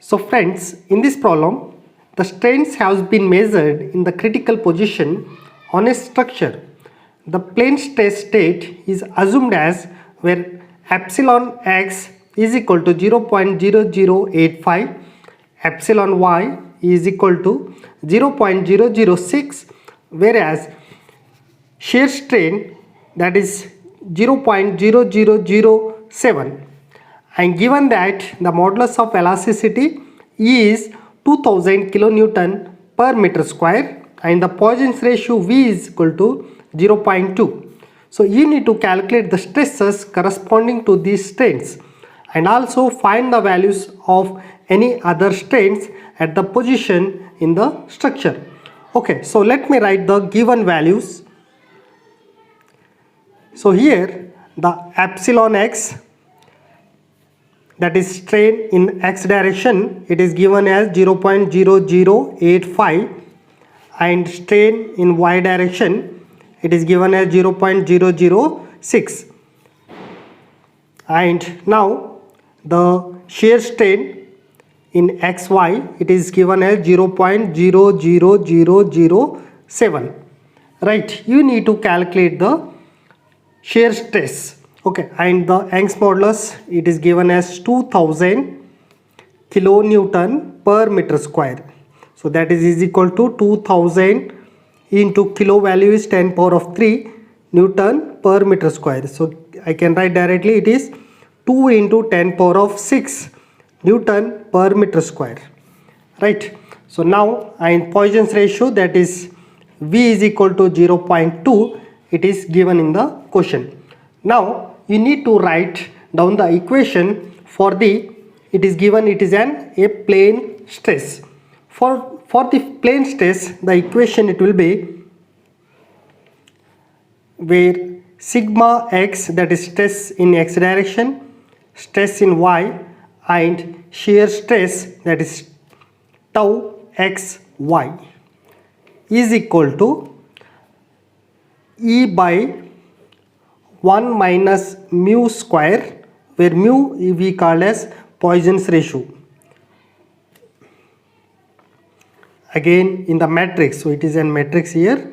So friends, in this problem, the strains have been measured in the critical position on a structure. The plane stress state is assumed as where epsilon x is equal to 0.0085, epsilon y is equal to 0.006, whereas shear strain, that is 0.0007, and given that the modulus of elasticity is 2000 kilonewton per meter square and the Poisson's ratio V is equal to 0.2. So you need to calculate the stresses corresponding to these strains and also find the values of any other strains at the position in the structure. Okay, so let me write the given values. So here the epsilon x, that is strain in x direction, it is given as 0.0085, and strain in y direction it is given as 0.006, and now the shear strain in xy it is given as 0.00007. right, you need to calculate the shear stress. Okay, and the Young's modulus it is given as 2000 kilonewton per meter square. So that is equal to 2000 into kilo value is 10 power of 3 Newton per meter square. So I can write directly it is 2 into 10 power of 6 Newton per meter square. Right. So now in Poisson's ratio, that is V is equal to 0.2, it is given in the question. Now you need to write down the equation for the, it is given it is a plane stress. For the plane stress, the equation it will be where sigma x, that is stress in x direction, stress in y, and shear stress, that is tau x y, is equal to E by 1 minus mu square, where mu we call as Poisson's ratio. Again in the matrix, so it is a matrix here,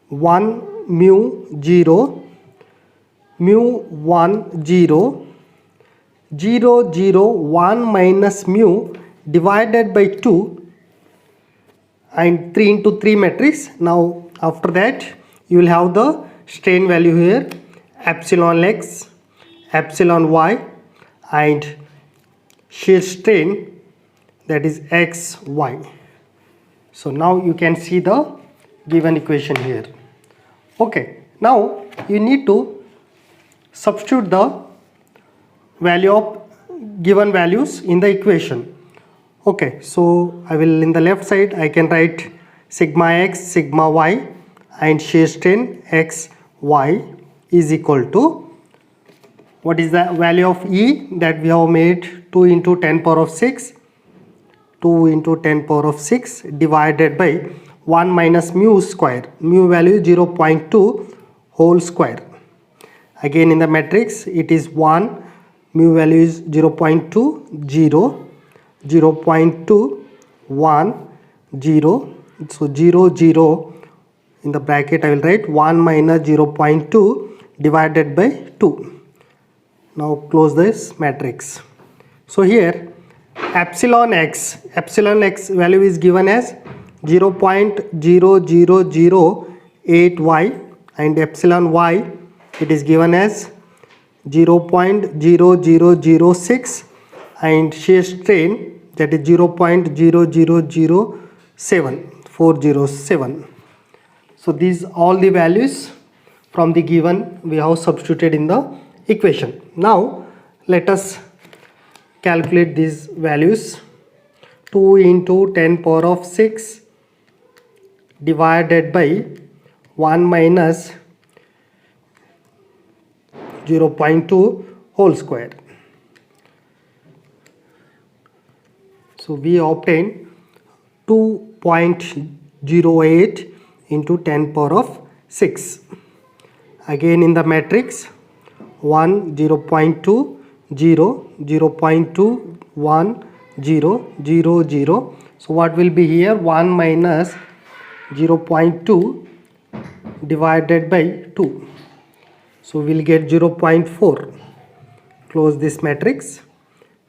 1 mu 0, mu 1 0, 0 0 1 minus mu divided by 2, and 3 into 3 matrix. Now after that you will have the strain value here, epsilon x, epsilon y, and shear strain, that is x y. So now you can see the given equation here. Okay, now you need to substitute the value of given values in the equation. Okay, so I will, in the left side I can write sigma x, sigma y, and shear strain x y is equal to, what is the value of E that we have made, 2 into 10 power of 6, 2 into 10 power of 6 divided by 1 minus mu square, mu value is 0.2 whole square. Again in the matrix it is 1, mu value is 0.2, 0, 0.2, 1, 0, so 0, 0, in the bracket I will write 1 minus 0.2 divided by 2. Now close this matrix. So here epsilon x value is given as 0.0008y, and epsilon y it is given as 0.0006, and shear strain, that is 0.0007407. So these all the values from the given we have substituted in the equation. Now let us calculate these values. 2 into 10 power of 6 divided by 1 minus 0.2 whole square. So we obtain 2.08 into 10 power of 6. Again in the matrix 1, 0.2, 0, 0.2, 1, 0, 0, 0. So what will be here? 1 minus 0.2 divided by 2. So we'll get 0.4. Close this matrix.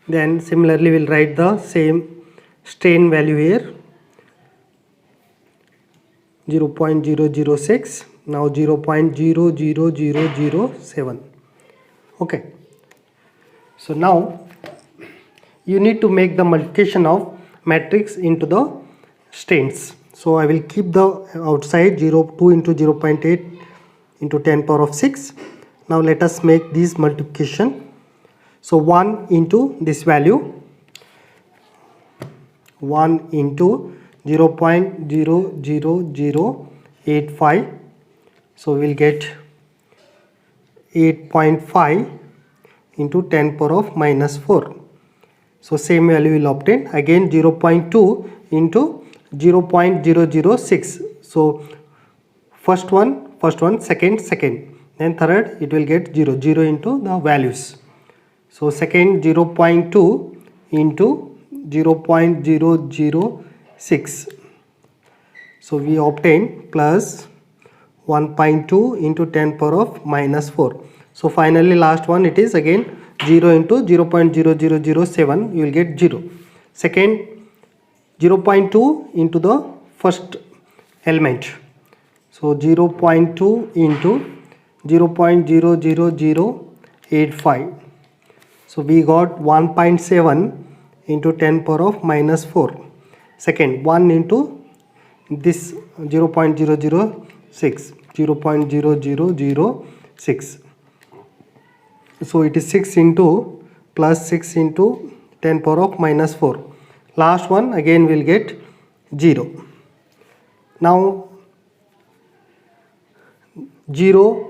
Then similarly we'll write the same strain value here, 0.006, now 0.00007. Okay, so now you need to make the multiplication of matrix into the strains. So I will keep the outside 2 into 0.8 into 10 power of 6. Now let us make this multiplication. So 1 into this value, 1 into 0.00085. So we will get 8.5 into 10 power of minus 4. So same value will obtain. Again 0.2 into 0.006. So first one, second, then third it will get 0 into the values. So second 0.2 into 0.006. So we obtain plus 1.2 into 10 power of minus 4. So finally last one, it is again 0 into 0.0007, you will get 0. Second 0.2 into the first element. So 0.2 into 0.00085. So we got 1.7 into 10 power of minus 4. Second 1 into this 0.006, 0.0006. So it is 6 into plus 6 into 10 power of minus 4. Last one again will get 0. Now 0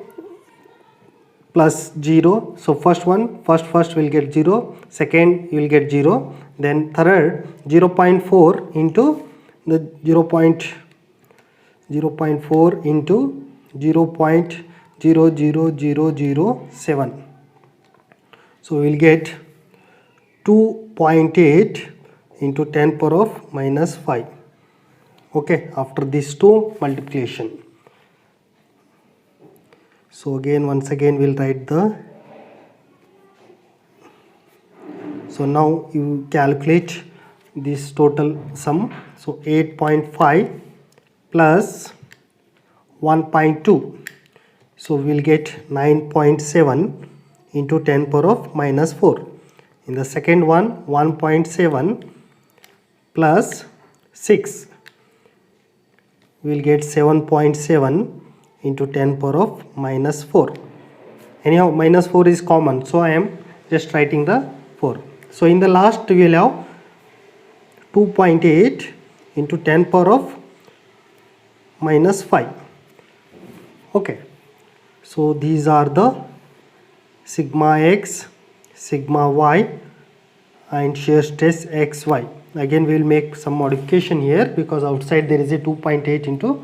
plus 0. So first one, first will get 0, second you will get 0, then third 0.4 into the 0.4 into 0.00007. So we will get 2.8 into 10 power of minus 5. Okay, after these two multiplication. So again, once again we'll write the, so now you calculate this total sum. So 8.5 plus 1.2, so we'll get 9.7 into 10 power of minus 4. In the second one, 1.7 plus 6, we'll get 7.7 into 10 power of minus 4. Anyhow minus 4 is common, so I am just writing the 4. So in the last we will have 2.8 into 10 power of minus 5. Okay, so these are the sigma x, sigma y and shear stress xy. Again we will make some modification here because outside there is a 2.8 into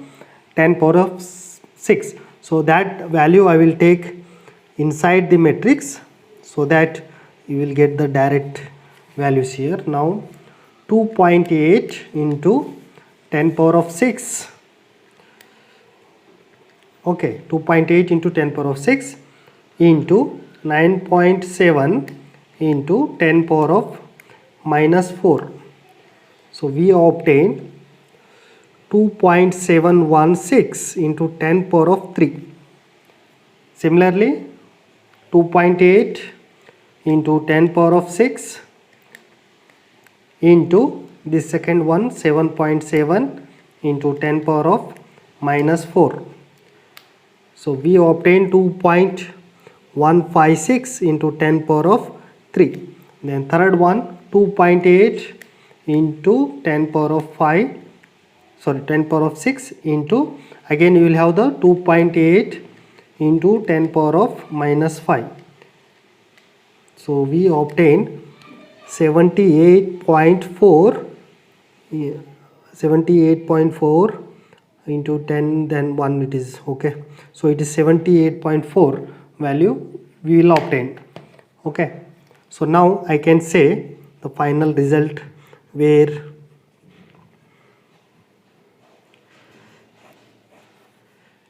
10 power of 6. So that value I will take inside the matrix so that you will get the direct values here. Now 2.8 into 10 power of 6. Okay, 2.8 into 10 power of 6 into 9.7 into 10 power of minus 4. So we obtain 2.716 into 10 power of 3. Similarly 2.8 into 10 power of 6 into this second one 7.7 into 10 power of minus 4. So we obtain 2.156 into 10 power of 3. Then third one 2.8 into 10 power of 5, sorry 10 power of 6 into, again you will have the 2.8 into 10 power of minus 5. So we obtain 78.4 into 10, then 1 it is, okay. So it is 78.4 value we will obtain. Okay, so now I can say the final result where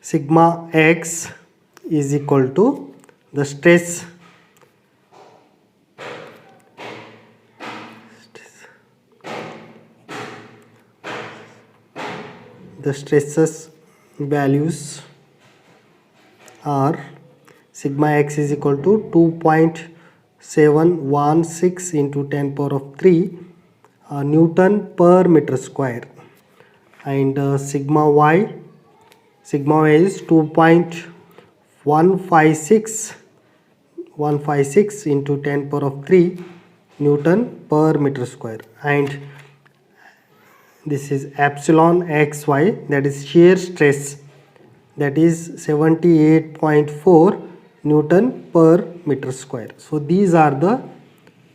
sigma x is equal to the stress the stresses values are sigma x is equal to 2.716 into 10 power of 3 Newton per meter square, and sigma y is 2.156 into 10 power of 3 Newton per meter square, and this is epsilon xy, that is shear stress, that is 78.4 Newton per meter square. So these are the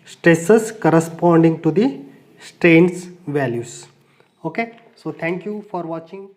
stresses corresponding to the strains values. Okay, so thank you for watching.